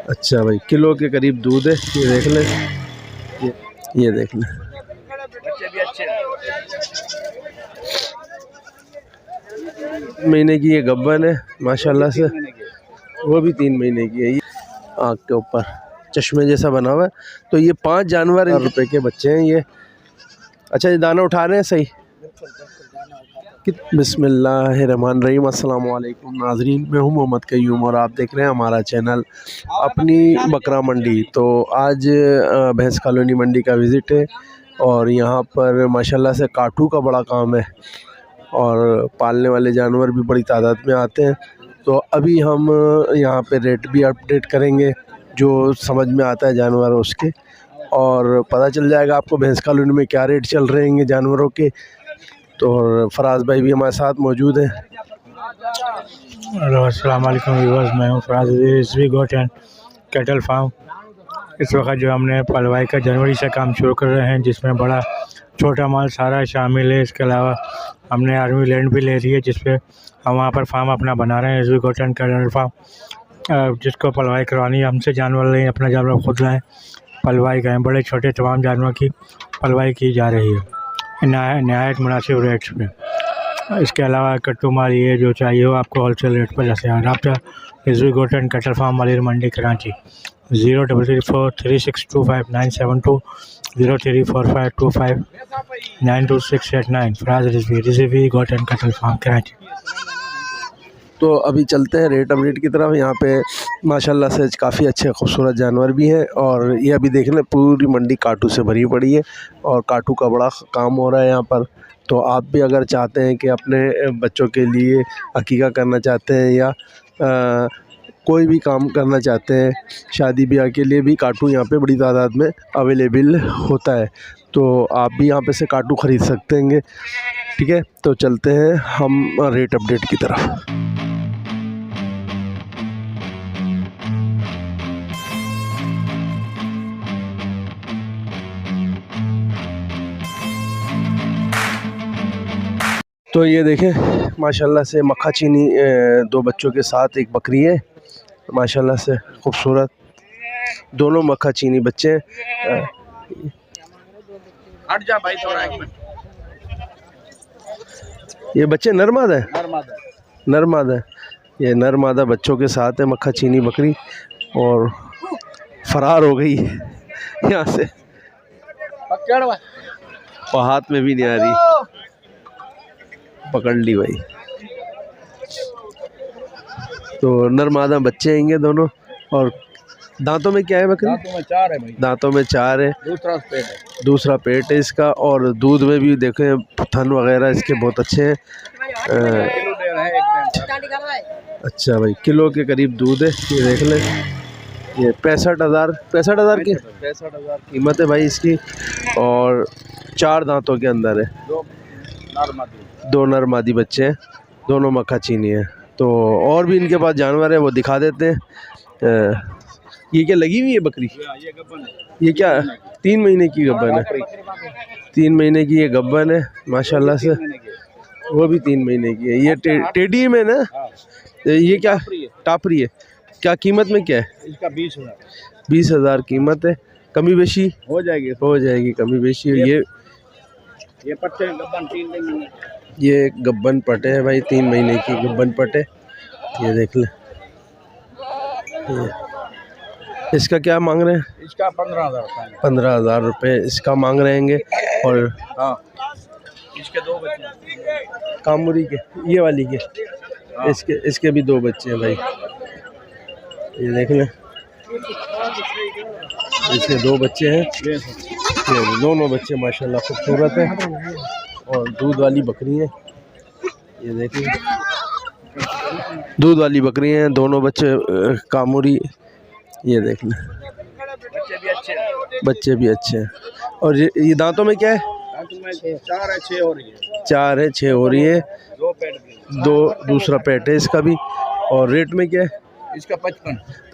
अच्छा भाई, किलो के करीब दूध है। ये देख लें, ये देख लें। महीने की ये गब्बन है माशाल्लाह से, वो भी 3 महीने की है। ये आँख के ऊपर चश्मे जैसा बना हुआ है। तो ये 5 जानवर रुपए के बच्चे हैं ये। अच्छा, ये दाना उठा रहे हैं सही। बिस्मिल्लाहिर्रहमानिर्रहीम। अस्सलाम वालेकुम नाज़रीन, मैं हूं मोहम्मद कयूम और आप देख रहे हैं हमारा चैनल अपनी बकरा मंडी। तो आज भैंस कॉलोनी मंडी का विज़िट है और यहाँ पर माशाल्लाह से काटू का बड़ा काम है और पालने वाले जानवर भी बड़ी तादाद में आते हैं। तो अभी हम यहाँ पे रेट भी अपडेट करेंगे, जो समझ में आता है जानवर उसके, और पता चल जाएगा आपको भैंस कॉलोनी में क्या रेट चल रहे हैं जानवरों के। तो फराज भाई भी हमारे साथ मौजूद हैं। अस्सलाम वालेकुम व्यूअर्स, मैं हूँ Faraz V goat and cattle farm. इस वक्त जो हमने पलवाई का जनवरी से काम शुरू कर रहे हैं, जिसमें बड़ा छोटा माल सारा शामिल है। इसके अलावा हमने आर्मी लैंड भी ले ली है, जिस पे हम वहाँ पर फार्म अपना बना रहे हैं, V goat and cattle farm. जिसको पलवाई करवानी है हमसे जानवर लें, अपना जानवर खुद लाएँ, पलवाई करें। बड़े छोटे तमाम जानवर की पलवाई की जा रही है नहायत मुनासिब रेट्स पे। इसके अलावा कट्टू माल ये जो चाहिए हो आपको होलसेल रेट पर जैसे रब्ता V goat and cattle farm Malir Mandi Karachi 0334362592 0345259269 Faraz Rizvi goat and cattle farm Karachi. तो अभी चलते हैं रेट अपडेट की तरफ। यहाँ पे माशाल्लाह से काफ़ी अच्छे खूबसूरत जानवर भी हैं और ये अभी देख लें पूरी मंडी काटू से भरी पड़ी है और काटू का बड़ा काम हो रहा है यहाँ पर। तो आप भी अगर चाहते हैं कि अपने बच्चों के लिए अकीका करना चाहते हैं या कोई भी काम करना चाहते हैं, शादी ब्याह के लिए भी काटू यहाँ पे बड़ी तादाद में अवेलेबल होता है। तो आप भी यहाँ पे से काटू ख़रीद सकते हैं। ठीक है, तो चलते हैं हम रेट अपडेट की तरफ। तो ये देखें माशाल्लाह से मक्खा चीनी 2 बच्चों के साथ एक बकरी है, माशाल्लाह से खूबसूरत दोनों मक्खा चीनी बच्चे हैं। हट जा भाई थोड़ा, एक मिनट। ये बच्चे नर मादा है, नर मादा है। ये नर मादा बच्चों के साथ है मक्खा चीनी बकरी, और फरार हो गई है यहाँ से, और हाथ में भी नहीं आ रही। पकड़ ली भाई। तो नर मादा बच्चे आएंगे दोनों। और दांतों में क्या है बकरी? दांतों में 4 है भाई। दांतों में 4 है। दूसरा पेट है इसका। और दूध में भी देखें थन वगैरह इसके बहुत अच्छे हैं। अच्छा भाई, किलो के करीब दूध है। ये देख लें, ये 65,000 की 65,000 कीमत है भाई इसकी। और 4 दांतों के अंदर है। 2 नर मादी बच्चे हैं, दोनों मक्खा चीनी है। तो और भी इनके पास जानवर है, वो दिखा देते हैं। ये क्या लगी हुई है बकरी? ये क्या 3 महीने की गब्बन है? 3 महीने की ये गब्बन है माशाल्लाह से, वो भी 3 महीने की है। ये टेडी में ना, ये क्या टापरी है? क्या कीमत में क्या है इसका? 20,000 कीमत है। कमी बेशी हो जाएगी कमी बेशी। ये पट्टे गब्बन 3 महीने, ये गब्बन पटे है भाई, 3 महीने की गब्बन पटे। ये देख लें। इसका क्या मांग रहे हैं? इसका 15,000 15,000 रुपये इसका मांग रहेंगे। और हाँ, इसके 2 बच्चे कामुरी के, ये वाली के, इसके भी 2 बच्चे हैं भाई। ये देख लें, इसके 2 बच्चे हैं। ये दोनों बच्चे माशाल्लाह खूबसूरत हैं और दूध वाली बकरी है। ये देखिए दूध वाली बकरी हैं, दोनों बच्चे कामुरी। ये देख लें, बच्चे भी अच्छे हैं। और ये दांतों में क्या है? 4 है 6 हो रही है। 4 है 6 हो रही है। 2 दूसरा पेट है इसका भी। और रेट में क्या है इसका?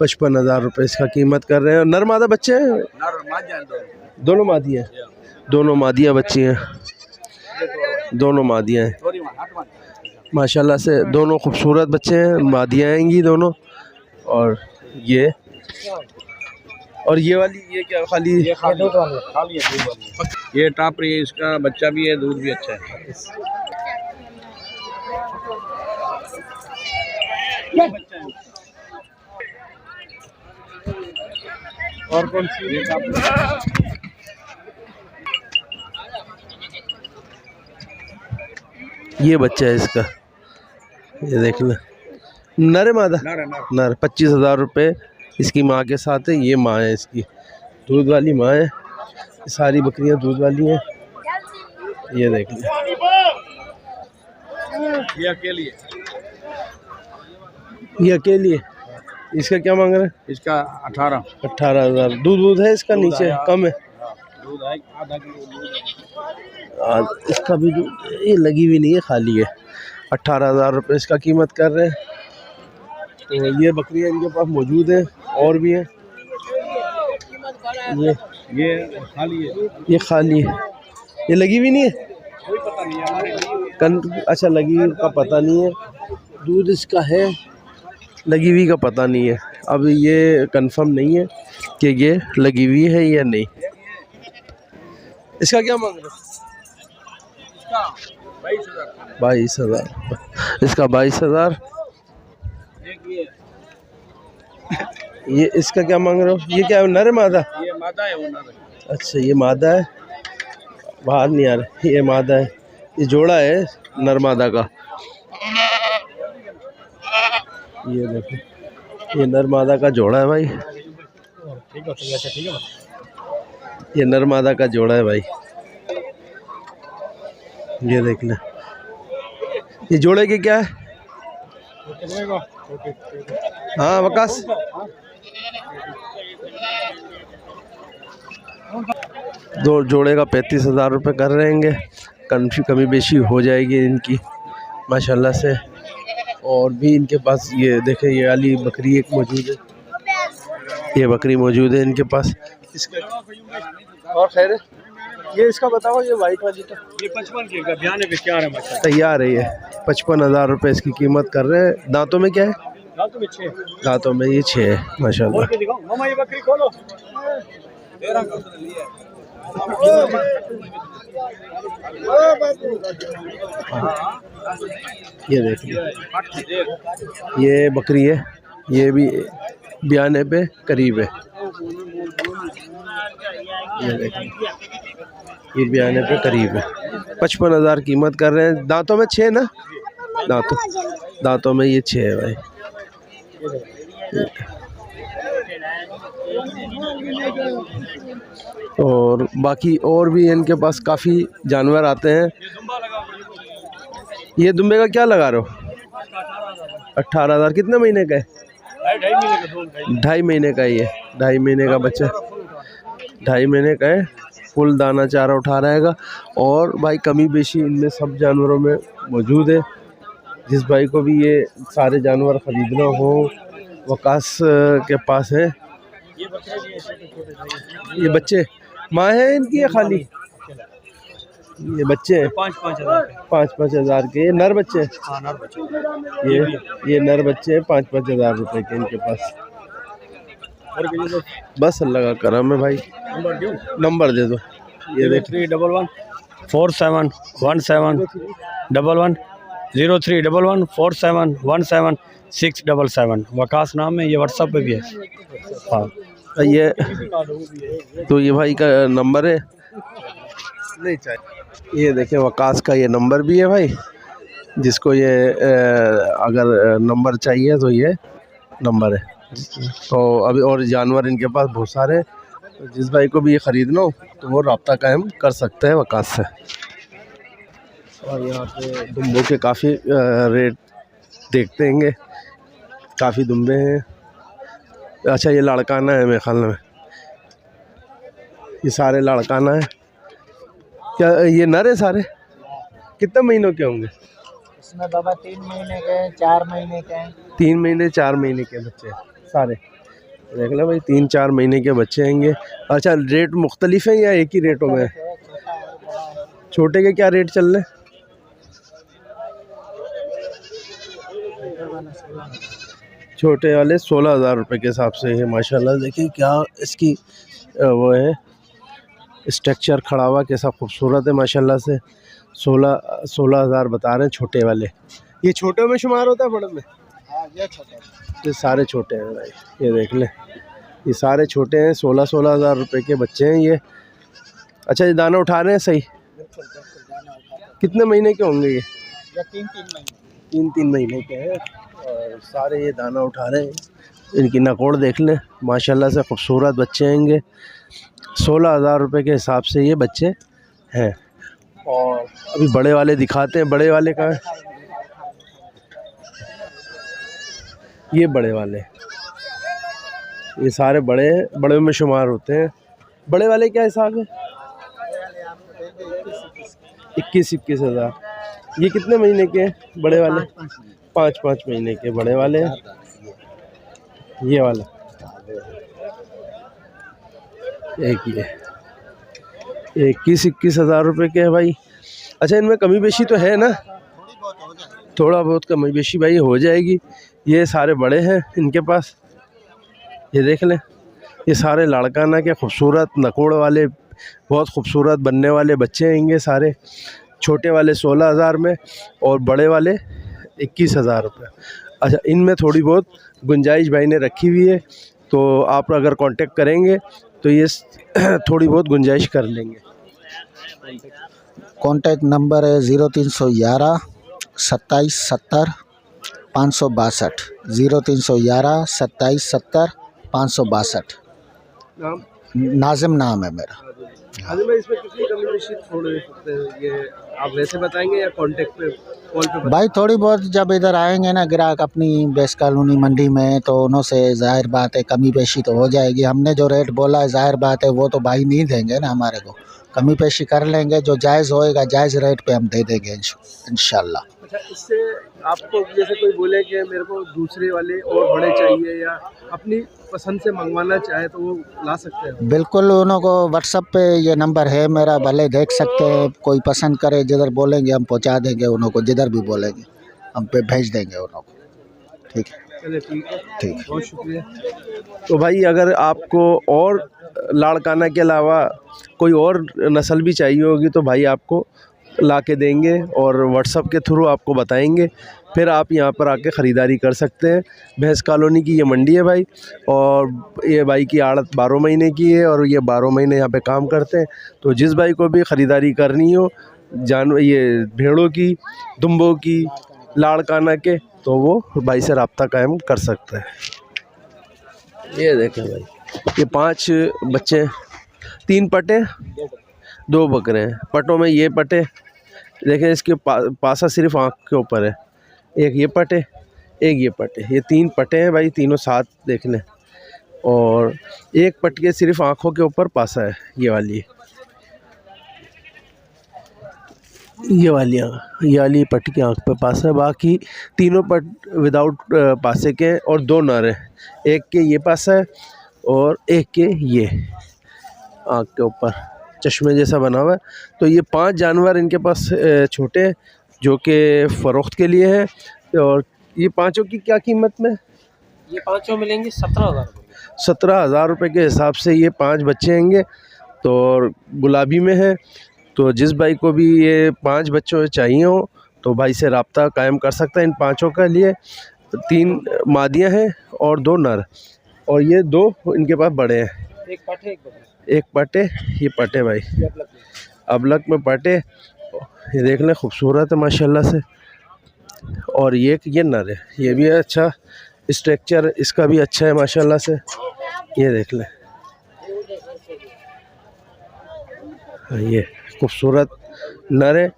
55,000 रुपये इसका कीमत कर रहे हैं। और नर मादा बच्चे हैं? दोनों मादी हैं, दोनों मादियाँ बच्ची हैं, दोनों मादियाँ हैं माशाल्लाह से। दोनों खूबसूरत बच्चे हैं, मादियाँ आएंगी दोनों। और ये और ये वाली ये क्या खाली ये खाली है दूध वाली। ये टापरी है, इसका बच्चा भी है, दूध भी अच्छा है। और कौन सी? ये टापरी। ये बच्चा है इसका, ये देख ले। नर है मादा? नर। 25,000 रुपये इसकी माँ के साथ है। ये माँ है इसकी, दूध वाली माँ है। सारी बकरियां दूध वाली हैं। ये देख ले, ये अकेली है। ये अकेली है। इसका क्या मांग रहे हैं? इसका 18,000। दूध है इसका? नीचे कम है दूध है, आधा किलो दूध है। इसका भी दूध ये लगी हुई नहीं है, खाली है। 18,000 रुपये इसका कीमत कर रहे हैं। तो ये बकरियां इनके पास मौजूद है, और भी हैं। ये खाली है। ये खाली है, ये लगी हुई नहीं है। कोई पता नहीं है हमारे। अच्छा, लगी हुई का पता नहीं है। दूध इसका है, लगी हुई का पता नहीं है। अब ये कंफर्म नहीं है कि ये लगी हुई है या नहीं। इसका क्या मांग रहे हैं? 22,000। इसका 22,000। ये इसका क्या मांग रहे हो? ये क्या है, नर है मादा? ये मादा है, वो नर है। अच्छा, ये मादा है, बाहर नहीं आ रहा। ये मादा है, ये जोड़ा है नर मादा का। ये देखो, ये नर मादा का जोड़ा है भाई। ठीक है। ये नर मादा का जोड़ा है भाई, ये देख ले। ये जोड़े के क्या है? हाँ वकास, दो जोड़े का 35,000 रुपये कर रहेंगे। कमी बेशी हो जाएगी इनकी माशाल्लाह से। और भी इनके पास ये देखें, ये वाली बकरी एक मौजूद है। ये बकरी मौजूद है इनके पास। इसका और खैर है, ये इसका बताओ, ये वाइट वाली तो ये 55 के बयान है, तैयार है बच्चा। तैयार है। ये 55,000 रुपये इसकी कीमत कर रहे हैं। दांतों में क्या है? दांतों में ये 6 है माशाल्लाह। मामा ये बकरी खोलो। ये देखिए, ये बकरी है, ये भी 92 पे करीब है। ये देखिए, ये 92 पे करीब है। 55,000 कीमत कर रहे हैं। दांतों में 6 ना? दांतों में ये 6 है भाई। और बाकी और भी इनके पास काफ़ी जानवर आते हैं। ये दुम्बे का क्या लगा रहे हो? 18,000। कितने महीने का है? 2.5 महीने का। ये 2.5 महीने का बच्चा, 2.5 महीने का है। फुल दाना चारा उठा रहेगा। और भाई कमी बेशी इनमें सब जानवरों में मौजूद है। जिस भाई को भी ये सारे जानवर ख़रीदना हो, वकास के पास है। ये बच्चे माँ है इनकी, ये खाली ये बच्चे हैं? 5,000 के। ये नर बच्चे? ये नर बच्चे हैं, 5,000 रुपये के इनके पास। बस अल्लाह का करम है भाई। नंबर दे दो। ये देख, 0311 4717 11 0311 4717 677। वकास नाम है, ये व्हाट्सएप पे भी है। हाँ, ये तो ये भाई का नंबर है। नहीं चाहिए। ये देखें, वकास का ये नंबर भी है भाई। जिसको ये अगर नंबर चाहिए तो ये नंबर है। तो अभी और जानवर इनके पास बहुत सारे हैं। तो जिस भाई को भी ये ख़रीदना हो तो वो रब्ता कायम कर सकते हैं वकास से। और यहाँ पे दुम्बों के काफ़ी रेट देखते हैं, काफ़ी दुम्बे हैं। अच्छा, ये लड़काना है मेरे ख्याल में, ये सारे लड़काना है क्या? ये नर है सारे? कितने महीनों के होंगे इसमें बाबा? 3 महीने के, 4 महीने के। 3 महीने 4 महीने के बच्चे सारे। देख लो भाई, 3-4 महीने के बच्चे होंगे। अच्छा, रेट मुख्तलिफ हैं या एक ही रेटों में? छोटे के क्या रेट चल रहे? छोटे वाले 16,000 रुपये के हिसाब से है माशाल्लाह। देखिए क्या इसकी वो है स्ट्रक्चर खड़ा हुआ, कैसा खूबसूरत है माशाल्लाह से। 16,000 बता रहे हैं छोटे वाले। ये छोटे में शुमार होता है, बड़े में? हाँ ये छोटे, ये सारे छोटे हैं भाई, ये देख लें, ये सारे छोटे हैं। 16,000 रुपये के बच्चे हैं ये। अच्छा ये दाना उठा रहे हैं सही? बिल्कुल बिल्कुल दाना उठाते कितने महीने के होंगे ये? हैं। 3-3 महीने। 3-3 महीने के हैं और सारे ये दाना उठा रहे हैं। इनकी नकोड़ देख लें माशाल्लाह से, खूबसूरत बच्चे हैंगे। 16,000 रुपये के हिसाब से ये बच्चे हैं। और अभी बड़े वाले दिखाते हैं। बड़े वाले का ये बड़े वाले, ये सारे बड़े हैं, बड़े में शुमार होते हैं। बड़े वाले क्या हिसाब है? 21-21 हज़ार। ये कितने महीने के हैं बड़े वाले? 5-5 महीने के बड़े वाले हैं। ये वाला एक ये 21-21 हज़ार रुपये के हैं भाई। अच्छा इनमें कमी बेशी तो है ना? थोड़ा बहुत कमी बेशी भाई हो जाएगी। ये सारे बड़े हैं इनके पास, ये देख लें, ये सारे लाड़काना के खूबसूरत नकोड़ वाले, बहुत खूबसूरत बनने वाले बच्चे हैं इनके सारे। छोटे वाले 16,000 में और बड़े वाले 21,000 रुपये। अच्छा इनमें थोड़ी बहुत गुंजाइश भाई ने रखी हुई है, तो आप अगर कांटेक्ट करेंगे तो ये थोड़ी बहुत गुंजाइश कर लेंगे। कॉन्टैक्ट नंबर है 0311 27 70 562। 0311 27 70 562। नाम? नाजिम नाम है मेरा। अभी मैं इसमें किसी कमी बेशी थोड़े ये आप वैसे बताएंगे या कांटेक्ट पे कॉल पे भाई थोड़ी बहुत जब इधर आएंगे ना ग्राहक अपनी बेस कॉलोनी मंडी में, तो उन्हों से जाहिर बात है कमी पेशी तो हो जाएगी। हमने जो रेट बोला है जाहिर बात है वो तो भाई नहीं देंगे ना हमारे को, कमी पेशी कर लेंगे। जो जायज़ होएगा जायज़ रेट पे हम दे देंगे इंशाल्लाह। अच्छा इससे आपको जैसे कोई बोले कि मेरे को दूसरे वाले और बड़े चाहिए या अपनी पसंद से मंगवाना चाहे तो वो ला सकते हैं? बिल्कुल, उनको व्हाट्सअप पे ये नंबर है मेरा, भले देख सकते हैं। कोई पसंद करे जिधर बोलेंगे हम पहुंचा देंगे, उनको जिधर भी बोलेंगे हम पे भेज देंगे उनको। ठीक है, चलिए ठीक है, ठीक। बहुत शुक्रिया। तो भाई अगर आपको और लाड़काना के अलावा कोई और नस्ल भी चाहिए होगी तो भाई आपको ला के देंगे और व्हाट्सअप के थ्रू आपको बताएंगे, फिर आप यहाँ पर आके ख़रीदारी कर सकते हैं। भैंस कॉलोनी की ये मंडी है भाई, और ये भाई की आड़त 12 महीने की है और ये 12 महीने यहाँ पे काम करते हैं। तो जिस भाई को भी ख़रीदारी करनी हो जानवर, ये भेड़ों की, दुम्बों की, लाड़काना के, तो वो भाई से रब्ता कायम कर सकते हैं। ये देखें भाई, ये 5 बच्चे, 3 पटे 2 बकरे हैं। पटों में ये पटे देखें, इसके पासा सिर्फ आँख के ऊपर है। एक ये पटे, एक ये पटे, ये 3 पटे हैं भाई, तीनों साथ देख लें। और एक पट के सिर्फ आँखों के ऊपर पासा है, ये वाली ये वाली पट की आँख पे पासा है। बाकी तीनों पट विदाउट पासे के हैं और 2 नर हैं। एक के ये पासा है और एक के ये आँख के ऊपर चश्मे जैसा बना हुआ है। तो ये 5 जानवर इनके पास छोटे हैं जो कि फ़रोख्त के लिए हैं। और ये पाँचों की क्या कीमत में? ये पाँचों मिलेंगे 17,000 रुपये। 17,000 रुपये के हिसाब से ये 5 बच्चे होंगे। तो गुलाबी में है, तो जिस भाई को भी ये 5 बच्चों चाहिए हो तो भाई से रब्ता कायम कर सकता है। इन 5 के लिए 3 मादियाँ हैं और 2 नर, और ये 2 इनके पास बड़े हैं। एक पटे, एक बकरा। एक पटे, ये पटे भाई अबलक में पटे, ये देख लें खूबसूरत है माशाल्लाह से। और ये नर है, ये भी अच्छा स्ट्रक्चर इसका भी अच्छा है माशाल्लाह से, ये देख लें। ये खूबसूरत नर है।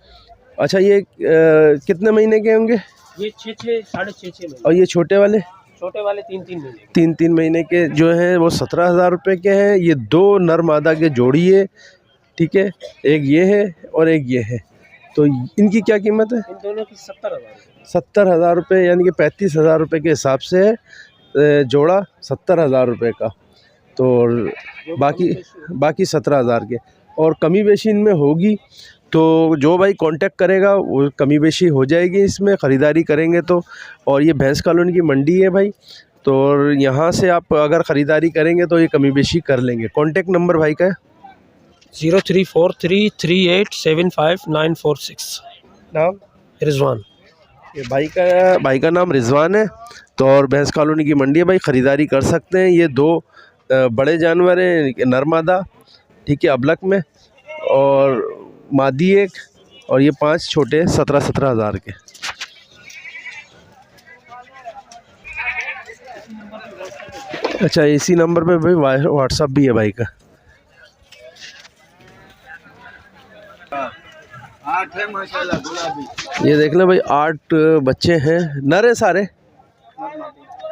अच्छा ये कितने महीने के होंगे? ये 6-6 साढ़े 6 महीने। और ये छोटे वाले? छोटे वाले 3-3 महीने। 3-3 महीने के जो हैं वो 17,000 रुपये के हैं। ये 2 नर मादा के जोड़ी है, ठीक है, एक ये है और एक ये है। तो इनकी क्या कीमत है? इन दोनों की 70,000। 70,000 रुपये, यानी कि 35,000 रुपये के हिसाब से है जोड़ा 70,000 रुपये का। तो बाकी 17,000 के, और कमी बेशी इनमें होगी। तो जो भाई कांटेक्ट करेगा वो कमी बेशी हो जाएगी इसमें, ख़रीदारी करेंगे तो। और ये भैंस कॉलोनी की मंडी है भाई, तो यहाँ से आप अगर ख़रीदारी करेंगे तो ये कमी बेशी कर लेंगे। कॉन्टेक्ट नंबर भाई का है 0343387596। नाम रिजवान। ये भाई का नाम रिजवान है। तो और भैंस कॉलोनी की मंडी है भाई, ख़रीदारी कर सकते हैं। ये 2 बड़े जानवर हैं, नर मादा, ठीक है, अबलक में, और मादी एक, और ये 5 छोटे 17-17 हज़ार के। अच्छा, इसी नंबर पे भाई व्हाट्सअप भी है भाई का। 8 है माशाल्लाह गुलाबी। ये देख लें भाई, 8 बच्चे हैं, नर है सारे,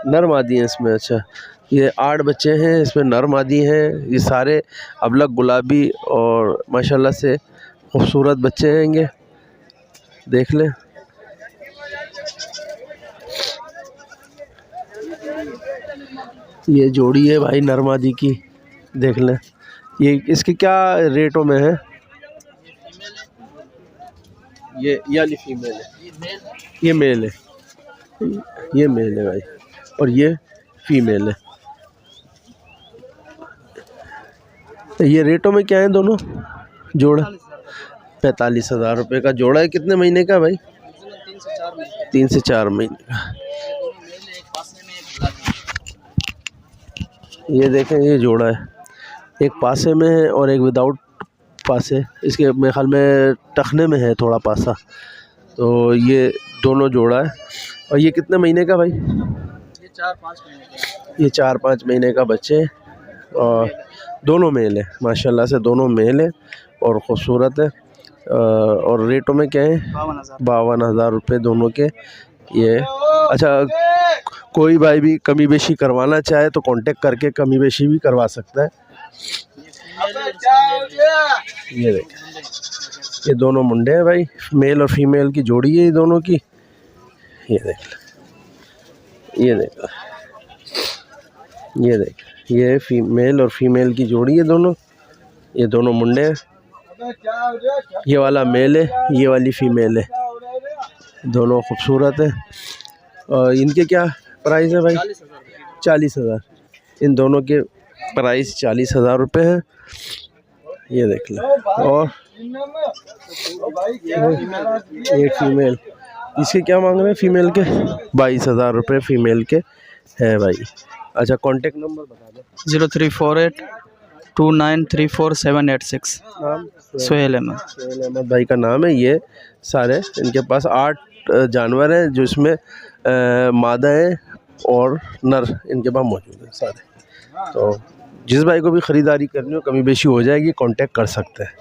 नर मादी हैं इसमें। अच्छा, ये 8 बच्चे हैं, इसमें नर मादी हैं। ये सारे अबलक गुलाबी और माशाल्लाह से खूबसूरत बच्चे हैं ये, देख लें। ये जोड़ी है भाई नर मादी की, देख लें। ये इसके क्या रेटों में है? ये वाली फीमेल है, ये मेल है, ये मेल है भाई, और ये फीमेल है। ये रेटों में क्या है दोनों जोड़ा? 45,000 रुपये का जोड़ा है। कितने महीने का भाई? 3 से 4 महीने का। ये देखें, ये जोड़ा है, एक पासे में है और एक विदाउट पासे। इसके मेरे ख्याल में टखने में है थोड़ा पासा। तो ये दोनों जोड़ा है। और ये कितने महीने का भाई? ये 4-5 महीने का। ये 4-5 महीने का बच्चे हैं, और दोनों मेल है माशाल्लाह से, दोनों मेल है और ख़ूबसूरत है। और रेटों में क्या है? 52,000 रुपये दोनों के ये। अच्छा, कोई भाई भी कमी बेशी करवाना चाहे तो कांटेक्ट करके कमी बेशी भी करवा सकता है। ये देखें, ये दोनों मुंडे हैं भाई, मेल और फीमेल की जोड़ी है ये दोनों की। ये देख, ये देख, ये देख, ये फीमेल और फीमेल की जोड़ी है दोनों। ये दोनों मुंडे हैं, ये वाला मेल है, ये वाली फीमेल है, दोनों खूबसूरत है। और इनके क्या प्राइस है भाई? 40,000। इन दोनों के प्राइस 40,000 रुपये है। ये देख लो। और एक फीमेल, इसके क्या मांग रहे हैं फीमेल के? 22,000 रुपये फीमेल के हैं भाई। अच्छा, कांटेक्ट नंबर बता दो। 034829348786। नाम? सोहेल अहमद। सोहेल अहमद भाई का नाम है। ये सारे इनके पास 8 जानवर हैं, जिसमें मादा है और नर इनके पास मौजूद है सारे। तो जिस भाई को भी ख़रीदारी करनी हो, कमी बेशी हो जाएगी, कांटेक्ट कर सकते हैं।